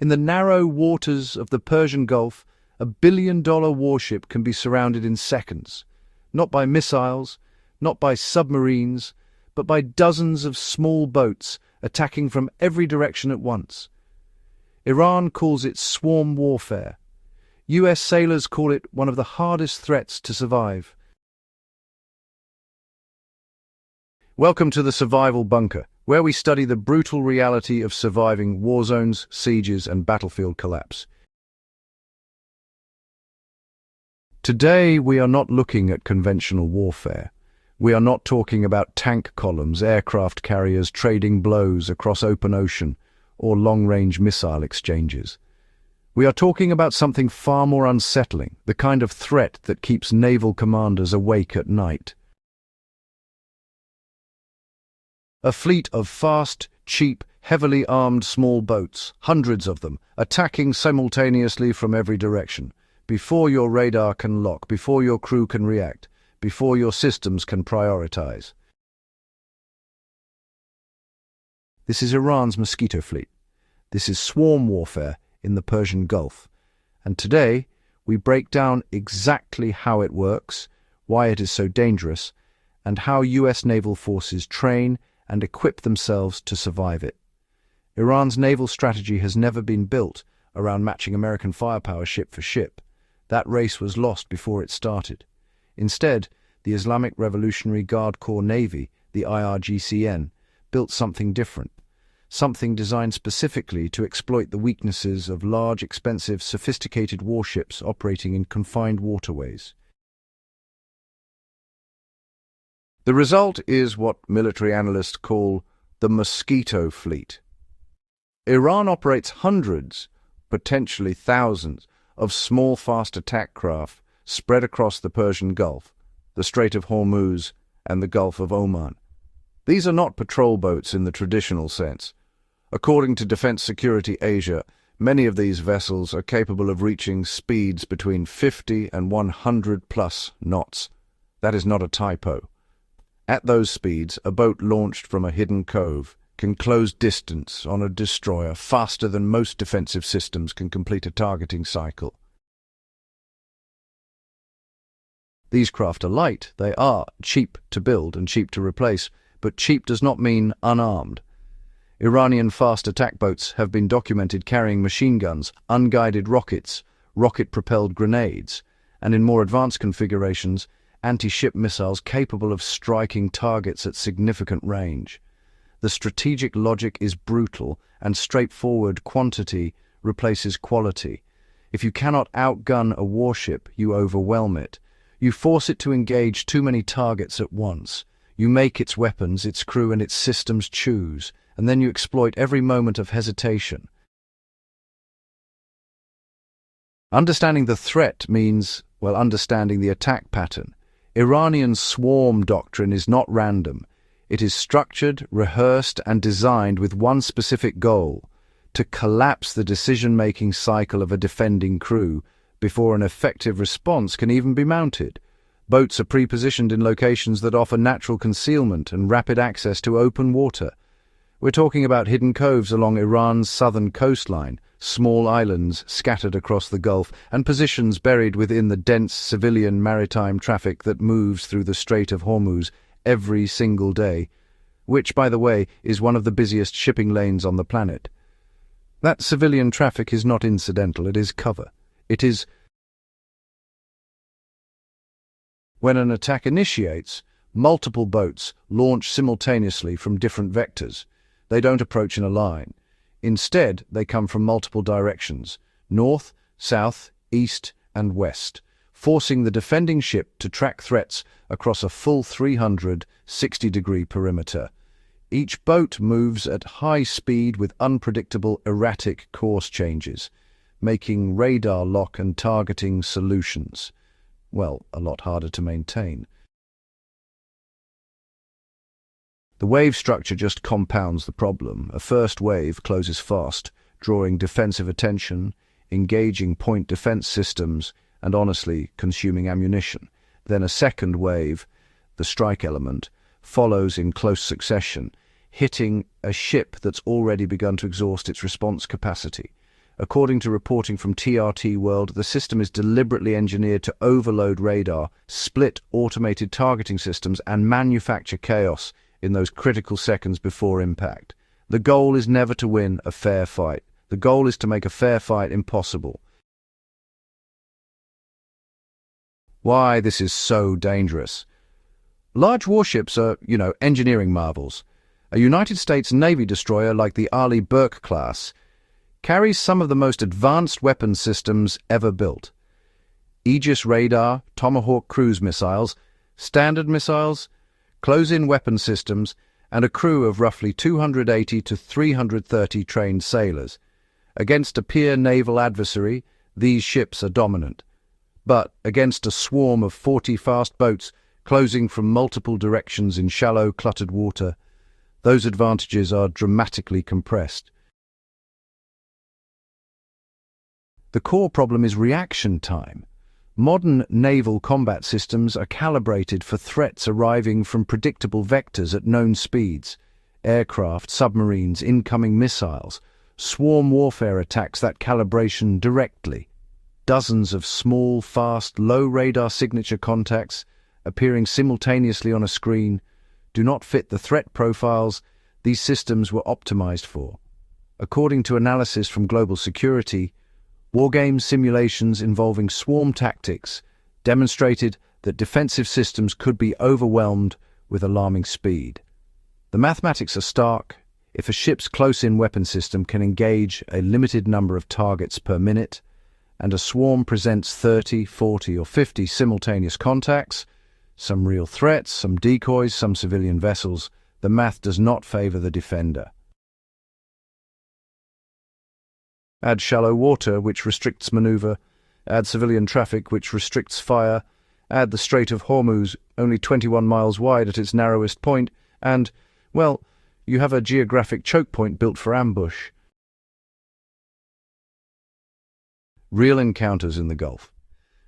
In the narrow waters of the Persian Gulf, a billion-dollar warship can be surrounded in seconds, not by missiles, not by submarines, but by dozens of small boats attacking from every direction at once. Iran calls it swarm warfare. US sailors call it one of the hardest threats to survive. Welcome to the Survival Bunker, where we study the brutal reality of surviving war zones, sieges, and battlefield collapse. Today, we are not looking at conventional warfare. We are not talking about tank columns, aircraft carriers trading blows across open ocean, or long-range missile exchanges. We are talking about something far more unsettling, the kind of threat that keeps naval commanders awake at night. A fleet of fast, cheap, heavily armed small boats, hundreds of them, attacking simultaneously from every direction, before your radar can lock, before your crew can react, before your systems can prioritize. This is Iran's Mosquito fleet. This is swarm warfare in the Persian Gulf. And today, we break down exactly how it works, why it is so dangerous, and how US naval forces train and equip themselves to survive it. Iran's naval strategy has never been built around matching American firepower ship for ship. That race was lost before it started. Instead, the Islamic Revolutionary Guard Corps Navy, the IRGCN, built something different, something designed specifically to exploit the weaknesses of large, expensive, sophisticated warships operating in confined waterways. The result is what military analysts call the Mosquito fleet. Iran operates hundreds, potentially thousands, of small, fast attack craft spread across the Persian Gulf, the Strait of Hormuz, and the Gulf of Oman. These are not patrol boats in the traditional sense. According to Defense Security Asia, many of these vessels are capable of reaching speeds between 50 and 100 plus knots. That is not a typo. At those speeds, a boat launched from a hidden cove can close distance on a destroyer faster than most defensive systems can complete a targeting cycle. These craft are light. They are cheap to build and cheap to replace, but cheap does not mean unarmed. Iranian fast attack boats have been documented carrying machine guns, unguided rockets, rocket-propelled grenades, and in more advanced configurations, anti-ship missiles capable of striking targets at significant range. The strategic logic is brutal, and straightforward quantity replaces quality. If you cannot outgun a warship, you overwhelm it. You force it to engage too many targets at once. You make its weapons, its crew, and its systems choose, and then you exploit every moment of hesitation. Understanding the threat means, well, understanding the attack pattern. Iranian swarm doctrine is not random. It is structured, rehearsed, and designed with one specific goal: to collapse the decision-making cycle of a defending crew before an effective response can even be mounted. Boats are pre-positioned in locations that offer natural concealment and rapid access to open water. We're talking about hidden coves along Iran's southern coastline, small islands scattered across the Gulf, and positions buried within the dense civilian maritime traffic that moves through the Strait of Hormuz every single day, which, by the way, is one of the busiest shipping lanes on the planet. That civilian traffic is not incidental, it is cover. It is when an attack initiates, multiple boats launch simultaneously from different vectors. They don't approach in a line. Instead, they come from multiple directions: north, south, east, and west, forcing the defending ship to track threats across a full 360-degree perimeter. Each boat moves at high speed with unpredictable, erratic course changes, making radar lock and targeting solutions, well, a lot harder to maintain. The wave structure just compounds the problem. A first wave closes fast, drawing defensive attention, engaging point defense systems, and honestly, consuming ammunition. Then a second wave, the strike element, follows in close succession, hitting a ship that's already begun to exhaust its response capacity. According to reporting from TRT World, the system is deliberately engineered to overload radar, split automated targeting systems, and manufacture chaos in those critical seconds before impact. The goal is never to win a fair fight. The goal is to make a fair fight impossible. Why this is so dangerous. Large warships are, engineering marvels. A United States Navy destroyer like the Arleigh Burke class carries some of the most advanced weapon systems ever built. Aegis radar, Tomahawk cruise missiles, Standard missiles, close-in weapon systems, and a crew of roughly 280 to 330 trained sailors. Against a peer naval adversary, these ships are dominant. But against a swarm of 40 fast boats closing from multiple directions in shallow, cluttered water, those advantages are dramatically compressed. The core problem is reaction time. Modern naval combat systems are calibrated for threats arriving from predictable vectors at known speeds. Aircraft, submarines, incoming missiles. Swarm warfare attacks that calibration directly. Dozens of small, fast, low radar signature contacts appearing simultaneously on a screen do not fit the threat profiles these systems were optimized for. According to analysis from Global Security, wargame simulations involving swarm tactics demonstrated that defensive systems could be overwhelmed with alarming speed. The mathematics are stark. If a ship's close-in weapon system can engage a limited number of targets per minute, and a swarm presents 30, 40, or 50 simultaneous contacts, some real threats, some decoys, some civilian vessels, the math does not favor the defender. Add shallow water, which restricts maneuver. Add civilian traffic, which restricts fire. Add the Strait of Hormuz, only 21 miles wide at its narrowest point, and, well, you have a geographic choke point built for ambush. Real encounters in the Gulf.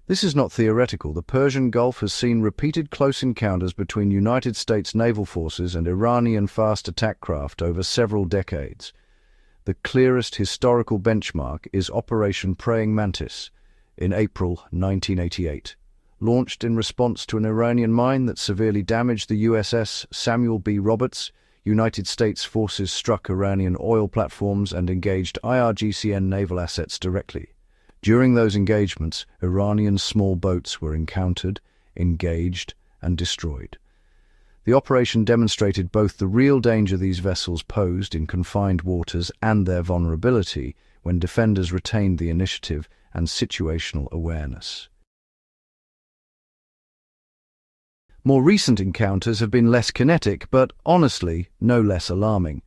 This is not theoretical. The Persian Gulf has seen repeated close encounters between United States naval forces and Iranian fast attack craft over several decades. The clearest historical benchmark is Operation Praying Mantis in April 1988, launched in response to an Iranian mine that severely damaged the USS Samuel B. Roberts. United States forces struck Iranian oil platforms and engaged IRGCN naval assets directly. During those engagements, Iranian small boats were encountered, engaged, and destroyed. The operation demonstrated both the real danger these vessels posed in confined waters and their vulnerability when defenders retained the initiative and situational awareness. More recent encounters have been less kinetic, but honestly, no less alarming.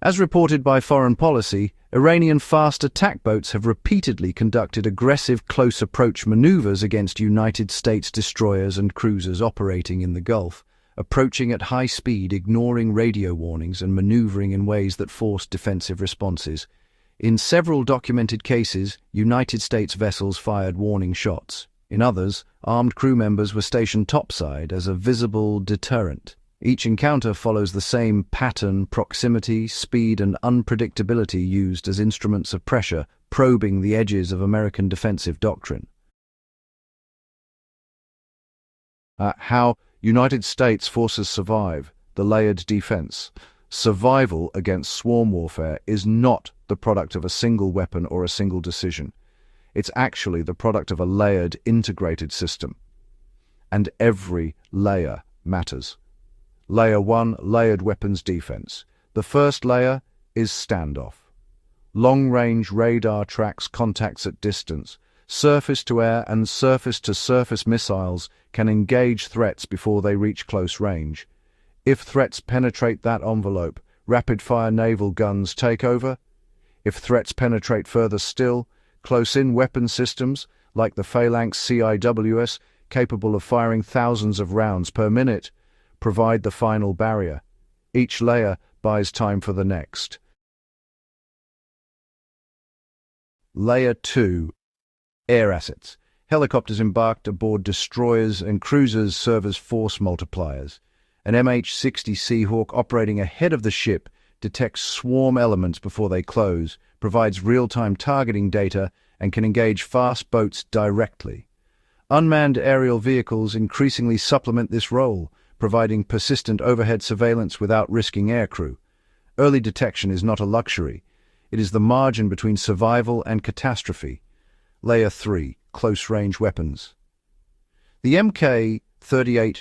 As reported by Foreign Policy, Iranian fast attack boats have repeatedly conducted aggressive close-approach maneuvers against United States destroyers and cruisers operating in the Gulf, approaching at high speed, ignoring radio warnings and maneuvering in ways that forced defensive responses. In several documented cases, United States vessels fired warning shots. In others, armed crew members were stationed topside as a visible deterrent. Each encounter follows the same pattern: proximity, speed, and unpredictability used as instruments of pressure, probing the edges of American defensive doctrine. How United States forces survive, the layered defense. Survival against swarm warfare is not the product of a single weapon or a single decision. It's actually the product of a layered, integrated system. And every layer matters. Layer 1, layered weapons defense. The first layer is standoff. Long-range radar tracks contacts at distance. Surface-to-air and surface-to-surface missiles can engage threats before they reach close range. If threats penetrate that envelope, rapid-fire naval guns take over. If threats penetrate further still, close-in weapon systems, like the Phalanx CIWS, capable of firing thousands of rounds per minute, provide the final barrier. Each layer buys time for the next. Layer 2. Air assets. Helicopters embarked aboard destroyers and cruisers serve as force multipliers. An MH-60 Seahawk operating ahead of the ship detects swarm elements before they close, provides real-time targeting data, and can engage fast boats directly. Unmanned aerial vehicles increasingly supplement this role, providing persistent overhead surveillance without risking aircrew. Early detection is not a luxury. It is the margin between survival and catastrophe. Layer 3. Close-range weapons. The Mk-38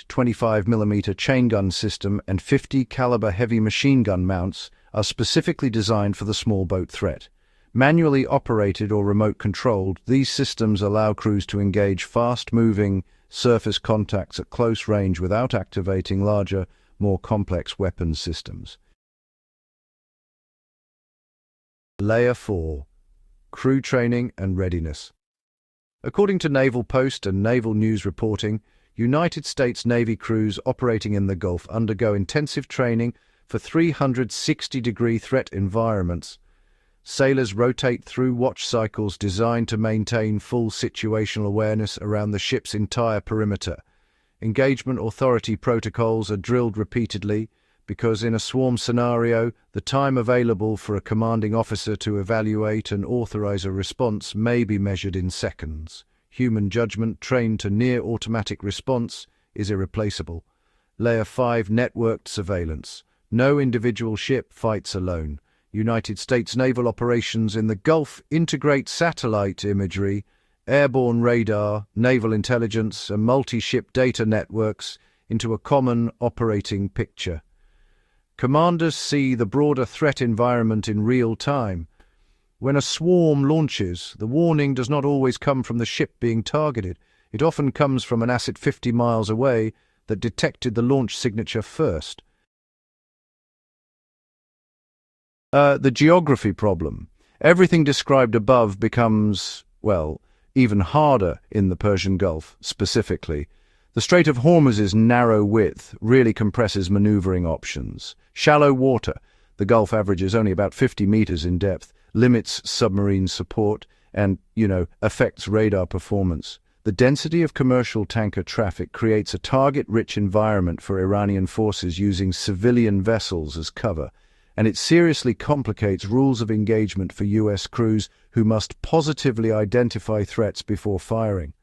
25mm chain gun system and 50 caliber heavy machine gun mounts are specifically designed for the small boat threat. Manually operated or remote controlled, these systems allow crews to engage fast-moving surface contacts at close range without activating larger, more complex weapons systems. Layer 4. Crew training and readiness. According to Naval Post and Naval News reporting, United States Navy crews operating in the Gulf undergo intensive training for 360-degree threat environments. Sailors rotate through watch cycles designed to maintain full situational awareness around the ship's entire perimeter. Engagement authority protocols are drilled repeatedly because in a swarm scenario, the time available for a commanding officer to evaluate and authorize a response may be measured in seconds. Human judgment trained to near-automatic response is irreplaceable. Layer 5. Networked surveillance. No individual ship fights alone. United States naval operations in the Gulf integrate satellite imagery, airborne radar, naval intelligence, and multi-ship data networks into a common operating picture. Commanders see the broader threat environment in real time. When a swarm launches, the warning does not always come from the ship being targeted. It often comes from an asset 50 miles away that detected the launch signature first. The geography problem. Everything described above becomes, well, even harder in the Persian Gulf, specifically. The Strait of Hormuz's narrow width really compresses maneuvering options. Shallow water, the Gulf averages only about 50 meters in depth, limits submarine support and, affects radar performance. The density of commercial tanker traffic creates a target-rich environment for Iranian forces using civilian vessels as cover, and it seriously complicates rules of engagement for U.S. crews who must positively identify threats before firing.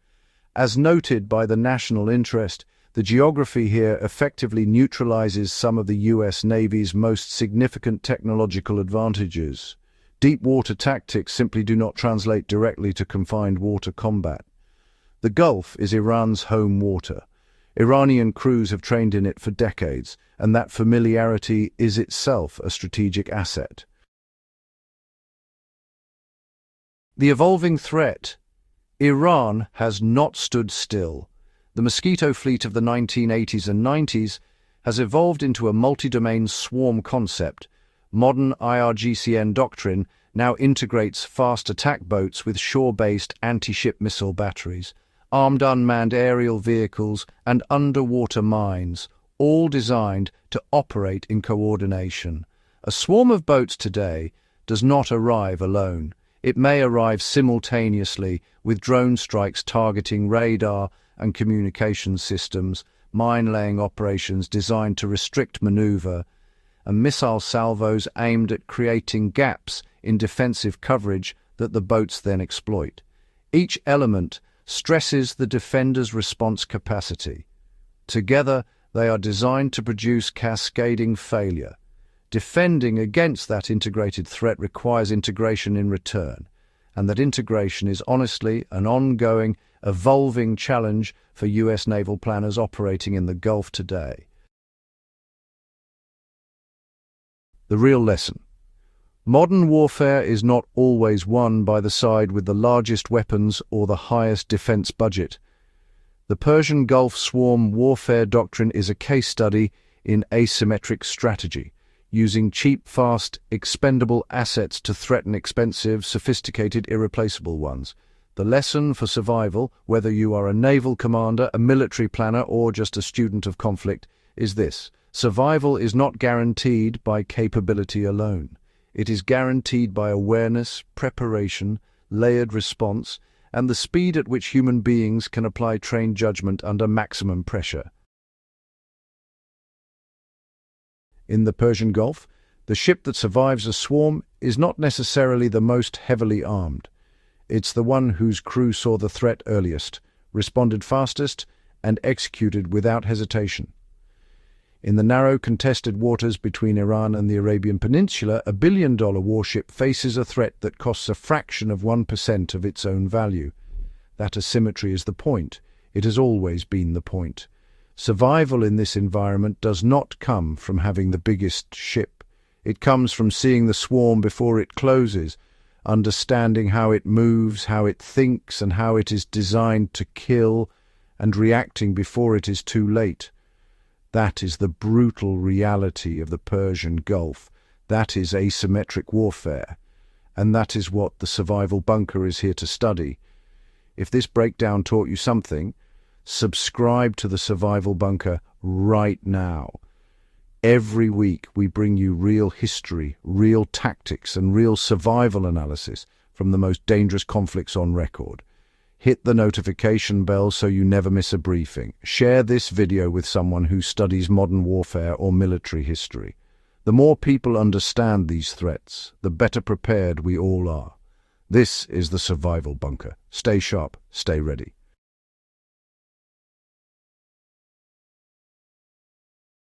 As noted by the national interest, the geography here effectively neutralizes some of the U.S. Navy's most significant technological advantages. Deep water tactics simply do not translate directly to confined water combat. The Gulf is Iran's home water. Iranian crews have trained in it for decades, and that familiarity is itself a strategic asset. The evolving threat. Iran has not stood still. The Mosquito fleet of the 1980s and 90s has evolved into a multi-domain swarm concept. Modern IRGCN doctrine now integrates fast attack boats with shore-based anti-ship missile batteries, armed unmanned aerial vehicles, and underwater mines, all designed to operate in coordination. A swarm of boats today does not arrive alone. It may arrive simultaneously with drone strikes targeting radar and communication systems, mine-laying operations designed to restrict maneuver, and missile salvos aimed at creating gaps in defensive coverage that the boats then exploit. Each element stresses the defender's response capacity. Together, they are designed to produce cascading failure. Defending against that integrated threat requires integration in return, and that integration is honestly an ongoing, evolving challenge for U.S. naval planners operating in the Gulf today. The real lesson. Modern warfare is not always won by the side with the largest weapons or the highest defense budget. The Persian Gulf swarm warfare doctrine is a case study in asymmetric strategy, using cheap, fast, expendable assets to threaten expensive, sophisticated, irreplaceable ones. The lesson for survival, whether you are a naval commander, a military planner, or just a student of conflict, is this: survival is not guaranteed by capability alone. It is guaranteed by awareness, preparation, layered response, and the speed at which human beings can apply trained judgment under maximum pressure. In the Persian Gulf, The ship that survives a swarm is not necessarily the most heavily armed. It's the one whose crew saw the threat earliest, responded fastest, and executed without hesitation. In the narrow, contested waters between Iran and the Arabian Peninsula, a billion-dollar warship faces a threat that costs a fraction of 1% of its own value. That asymmetry is the point. It has always been the point. Survival in this environment does not come from having the biggest ship. It comes from seeing the swarm before it closes, understanding how it moves, how it thinks, and how it is designed to kill, and reacting before it is too late. That is the brutal reality of the Persian Gulf. That is asymmetric warfare. And that is what the survival bunker is here to study. If this breakdown taught you something, subscribe to the survival bunker right now. Every week we bring you real history, real tactics, and real survival analysis from the most dangerous conflicts on record. Hit the notification bell so you never miss a briefing. Share this video with someone who studies modern warfare or military history. The more people understand these threats, the better prepared we all are. This is the survival bunker. Stay sharp, stay ready.